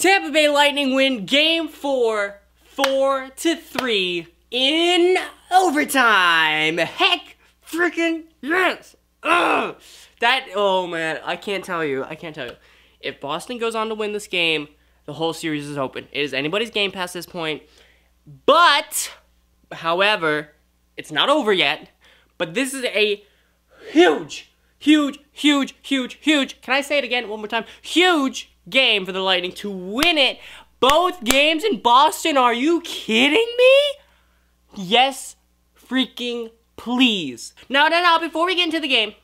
Tampa Bay Lightning win Game 4, 4-3 in overtime. Heck freaking yes! Ugh. Oh man, I can't tell you. If Boston goes on to win this game, the whole series is open. It is anybody's game past this point. But, however, it's not over yet. But this is a huge, can I say it again one more time? Huge game for the Lightning to win it. Both games in Boston, are you kidding me? Yes, freaking please. Now, before we get into the game,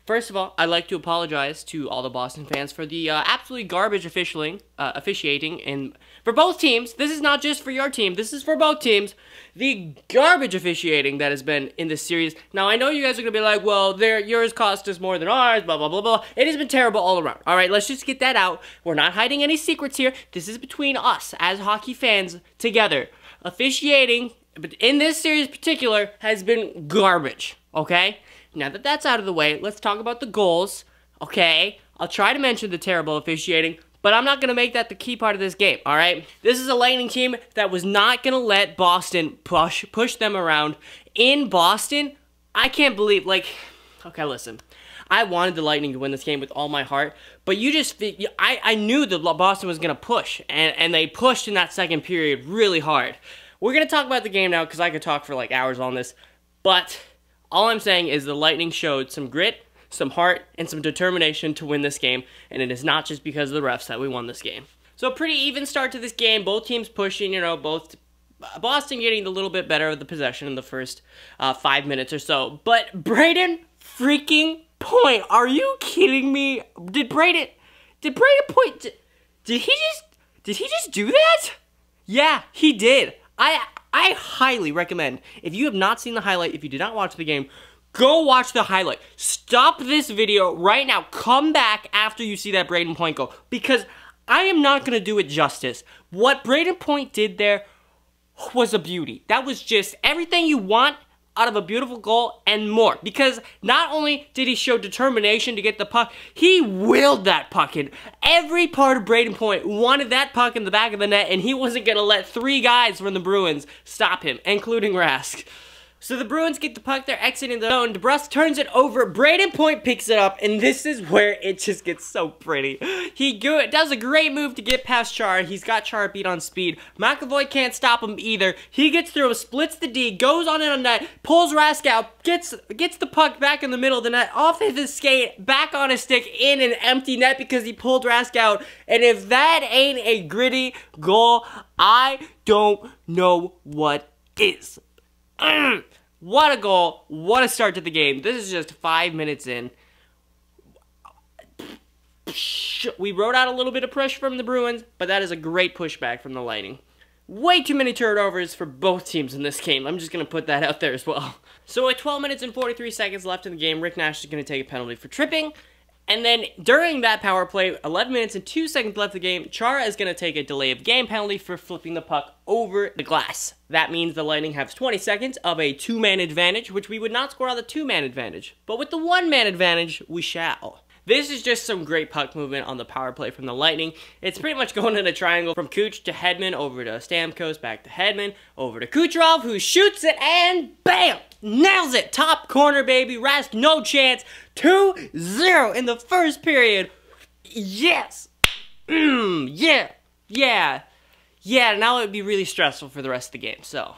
first of all, I'd like to apologize to all the Boston fans for the absolutely garbage officiating for both teams. This is not just for your team. This is for both teams. The garbage officiating that has been in this series. Now, I know you guys are going to be like, well, yours cost us more than ours, blah, blah, blah, blah. It has been terrible all around. All right, let's just get that out. We're not hiding any secrets here. This is between us as hockey fans together. Officiating, but in this series in particular, has been garbage, okay? Now that that's out of the way, let's talk about the goals, okay? I'll try to mention the terrible officiating, but I'm not going to make that the key part of this game, all right? This is a Lightning team that was not going to let Boston push them around. In Boston, I can't believe, okay, listen. I wanted the Lightning to win this game with all my heart, but I knew that Boston was going to push, and they pushed in that second period really hard. We're going to talk about the game now because I could talk for like hours on this, but all I'm saying is the Lightning showed some grit, some heart, and some determination to win this game, and it is not just because of the refs that we won this game. So a pretty even start to this game, both teams pushing, both Boston getting a little bit better of the possession in the first 5 minutes or so, but Brayden freaking Point, are you kidding me? Did Brayden Point, did he just do that? Yeah, he did. I highly recommend, if you have not seen the highlight, if you did not watch the game, go watch the highlight. Stop this video right now. Come back after you see that Brayden Point goal, because I am not going to do it justice. What Brayden Point did there was a beauty. That was just everything you want out of a beautiful goal and more, because not only did he show determination to get the puck, he willed that puck in. Every part of Brayden Point wanted that puck in the back of the net, and he wasn't going to let 3 guys from the Bruins stop him, including Rask. So the Bruins get the puck, they're exiting the zone, DeBrusk turns it over, Brayden Point picks it up, and this is where it just gets so pretty. He does a great move to get past Chara. He's got Chara beat on speed. McAvoy can't stop him either. He gets through him, splits the D, goes on in on net, pulls Rask out, gets the puck back in the middle of the net, off his skate, back on his stick, in an empty net because he pulled Rask out. And if that ain't a gritty goal, I don't know what is. What a goal. What a start to the game. This is just 5 minutes in. We rode out a little bit of pressure from the Bruins, but that is a great pushback from the Lightning. Way too many turnovers for both teams in this game. I'm just going to put that out there as well. So with 12 minutes and 43 seconds left in the game, Rick Nash is going to take a penalty for tripping. And then during that power play, 11 minutes and 2 seconds left of the game, Chara is going to take a delay of game penalty for flipping the puck over the glass. That means the Lightning have 20 seconds of a 2-man advantage, which we would not score on the 2-man advantage. But with the 1-man advantage, we shall. This is just some great puck movement on the power play from the Lightning. It's pretty much going in a triangle from Cooch to Hedman, over to Stamkos, back to Hedman, over to Kucherov, who shoots it, and BAM! Nails it! Top corner, baby. Rask, no chance. 2-0 in the first period. Yes! Yeah! Now it would be really stressful for the rest of the game, so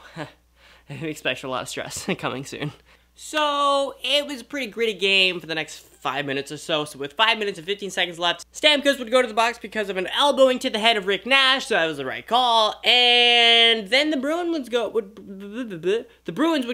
expect a lot of stress coming soon. So, it was a pretty gritty game for the next 5 minutes or so. So with 5 minutes and 15 seconds left, Stamkos would go to the box because of an elbowing to the head of Rick Nash, so that was the right call. And then the Bruins would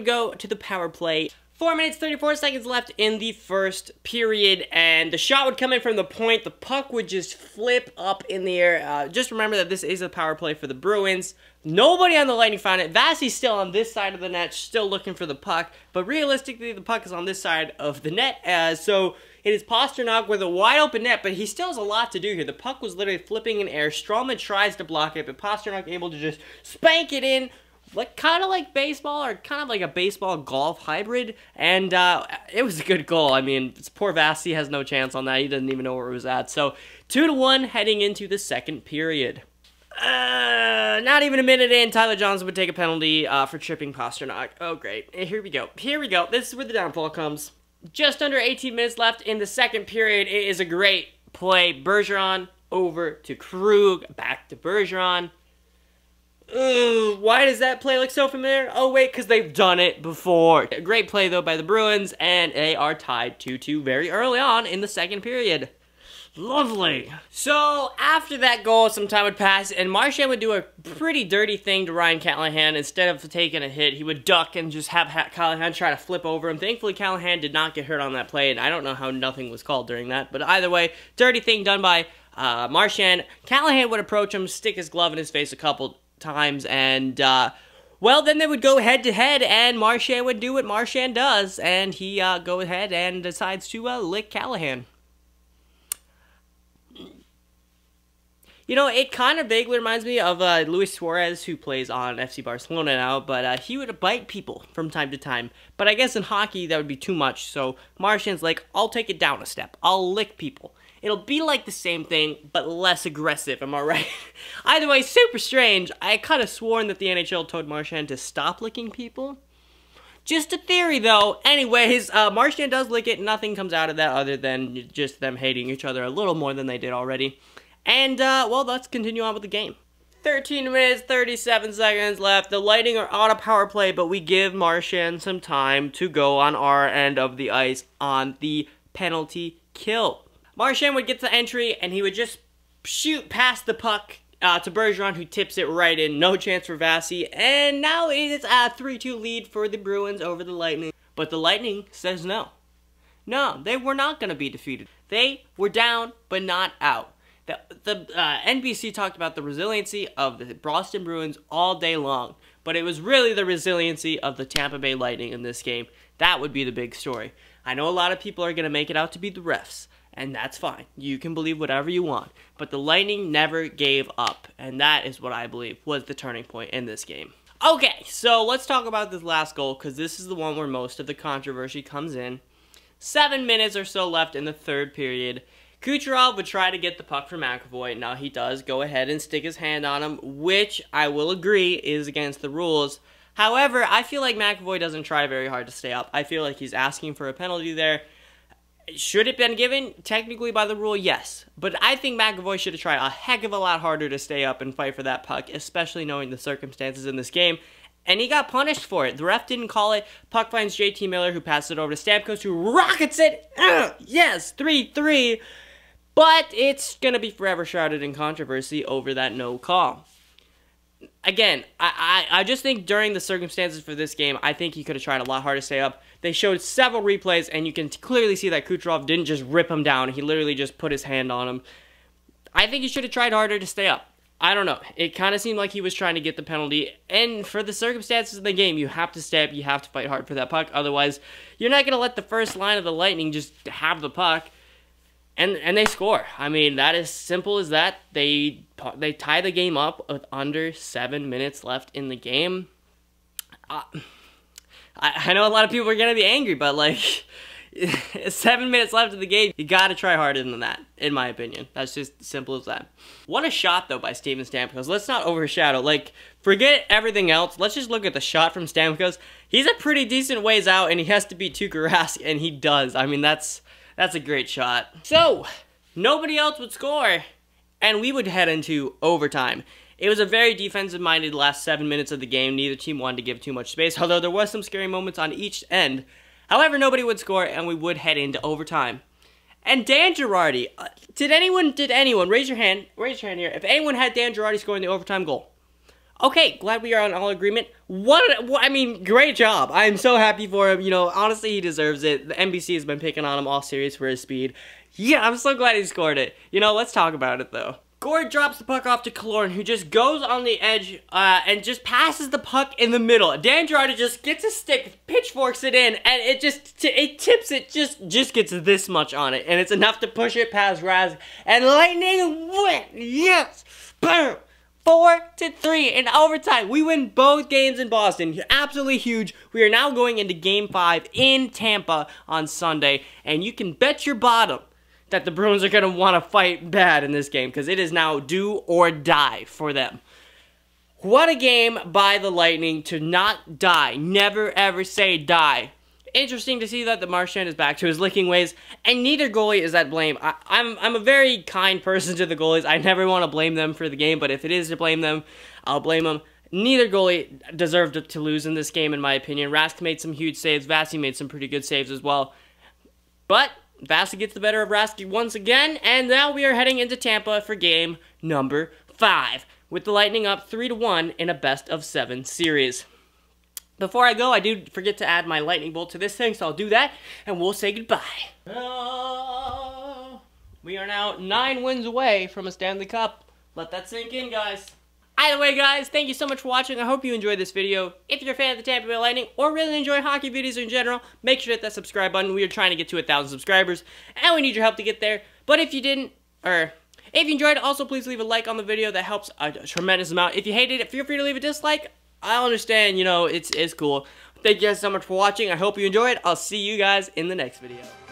go to the power play. 4 minutes, 34 seconds left in the first period, and the shot would come in from the point. The puck would just flip up in the air. Just remember that this is a power play for the Bruins. Nobody on the Lightning found it. Vasi's still on this side of the net, still looking for the puck, but realistically, the puck is on this side of the net, so it is Pastrnak with a wide open net, but he still has a lot to do here. The puck was literally flipping in air. Strowman tries to block it, but Pastrnak able to just spank it in like kind of like baseball, or kind of like a baseball golf hybrid, and it was a good goal. I mean, poor Vasi has no chance on that. He doesn't even know where it was at. So 2-1 heading into the second period. Not even a minute in, Tyler Johnson would take a penalty for tripping Pasternak. Oh, great. Here we go. Here we go. This is where the downfall comes. Just under 18 minutes left in the second period. It is a great play. Bergeron over to Krug. Back to Bergeron. Why does that play look so familiar? Oh, wait, because they've done it before. A great play, though, by the Bruins, and they are tied 2-2 very early on in the second period. Lovely. So, after that goal, some time would pass, and Marchand would do a pretty dirty thing to Ryan Callahan. Instead of taking a hit, he would duck and just have Callahan try to flip over him. Thankfully, Callahan did not get hurt on that play, and I don't know how nothing was called during that. But either way, dirty thing done by Marchand. Callahan would approach him, stick his glove in his face a couple times, and well, then they would go head-to-head, and Marchand would do what Marchand does, and he go ahead and decides to lick Callahan. You know, it kind of vaguely reminds me of Luis Suarez, who plays on FC Barcelona now, but he would bite people from time to time. But I guess in hockey, that would be too much, so Marchand's like, I'll take it down a step. I'll lick people. It'll be like the same thing, but less aggressive, am I right? Either way, super strange. I kind of sworn that the NHL told Marchand to stop licking people. Just a theory, though. Anyways, Marchand does lick it. Nothing comes out of that other than just them hating each other a little more than they did already. And, well, let's continue on with the game. 13 minutes, 37 seconds left. The Lightning are on a power play, but we give Marchand some time to go on our end of the ice on the penalty kill. Marchand would get the entry, and he would just shoot past the puck to Bergeron, who tips it right in. No chance for Vasi. And now it is a 3-2 lead for the Bruins over the Lightning. But the Lightning says no. No, they were not going to be defeated. They were down, but not out. The NBC talked about the resiliency of the Boston Bruins all day long, but it was really the resiliency of the Tampa Bay Lightning in this game. That would be the big story. I know a lot of people are going to make it out to be the refs, and that's fine. You can believe whatever you want, but the Lightning never gave up, and that is what I believe was the turning point in this game. Okay, so let's talk about this last goal, because this is the one where most of the controversy comes in. 7 minutes or so left in the third period. Kucherov would try to get the puck from McAvoy. Now he does go ahead and stick his hand on him, which I will agree is against the rules. However, I feel like McAvoy doesn't try very hard to stay up. I feel like he's asking for a penalty there. Should it have been given? Technically by the rule, yes. But I think McAvoy should have tried a heck of a lot harder to stay up and fight for that puck, especially knowing the circumstances in this game. And he got punished for it. The ref didn't call it. Puck finds JT Miller, who passes it over to Stamkos, who rockets it. Yes, 3-3. But it's going to be forever shrouded in controversy over that no call. Again, I just think during the circumstances for this game, I think he could have tried a lot harder to stay up. They showed several replays, and you can clearly see that Kucherov didn't just rip him down. He literally just put his hand on him. I think he should have tried harder to stay up. I don't know. It kind of seemed like he was trying to get the penalty. And for the circumstances of the game, you have to stay up. You have to fight hard for that puck. Otherwise, you're not going to let the first line of the Lightning just have the puck. And they score. I mean, that is simple as that. They tie the game up with under 7 minutes left in the game. I know a lot of people are going to be angry, but like 7 minutes left in the game, you got to try harder than that, in my opinion. That's just simple as that. What a shot, though, by Steven Stamkos. Let's not overshadow. Like, forget everything else. Let's just look at the shot from Stamkos. He's a pretty decent ways out, and he has to beat Tuukka Rask, and he does. I mean, that's a great shot. So, nobody else would score, and we would head into overtime. It was a very defensive-minded last 7 minutes of the game. Neither team wanted to give too much space, although there was some scary moments on each end. However, nobody would score, and we would head into overtime. And Dan Girardi, did anyone, raise your hand here, if anyone had Dan Girardi scoring the overtime goal? Okay, glad we are on all agreement. I mean, great job. I am so happy for him. You know, honestly, he deserves it. The NBC has been picking on him all series for his speed. Yeah, I'm so glad he scored it. You know, let's talk about it, though. Gord drops the puck off to Killorn, who just goes on the edge and just passes the puck in the middle. Dan Girardi just gets a stick, pitchforks it in, and it tips it, just gets this much on it. And it's enough to push it past Rask, and Lightning win! Yes! Boom! 4-3 in overtime. We win both games in Boston. Absolutely huge. We are now going into Game 5 in Tampa on Sunday, and you can bet your bottom that the Bruins are going to want to fight bad in this game because it is now do or die for them. What a game by the Lightning to not die. Never ever say die. Interesting to see that the Marchand is back to his licking ways, and neither goalie is at blame. I'm a very kind person to the goalies. I never want to blame them for the game, but if it is to blame them, I'll blame them. Neither goalie deserved to lose in this game, in my opinion. Rask made some huge saves. Vasi made some pretty good saves as well. But Vasi gets the better of Rask once again, and now we are heading into Tampa for game number 5, with the Lightning up 3-1 in a best-of-7 series. Before I go, I do forget to add my lightning bolt to this thing, so I'll do that, and we'll say goodbye. We are now 9 wins away from a Stanley Cup. Let that sink in, guys. Either way, guys, thank you so much for watching. I hope you enjoyed this video. If you're a fan of the Tampa Bay Lightning, or really enjoy hockey videos in general, make sure to hit that subscribe button. We are trying to get to 1,000 subscribers, and we need your help to get there. But if you didn't, if you enjoyed, also please leave a like on the video. That helps a tremendous amount. If you hated it, feel free to leave a dislike. I understand, you know, it's cool. Thank you guys so much for watching. I hope you enjoyed. I'll see you guys in the next video.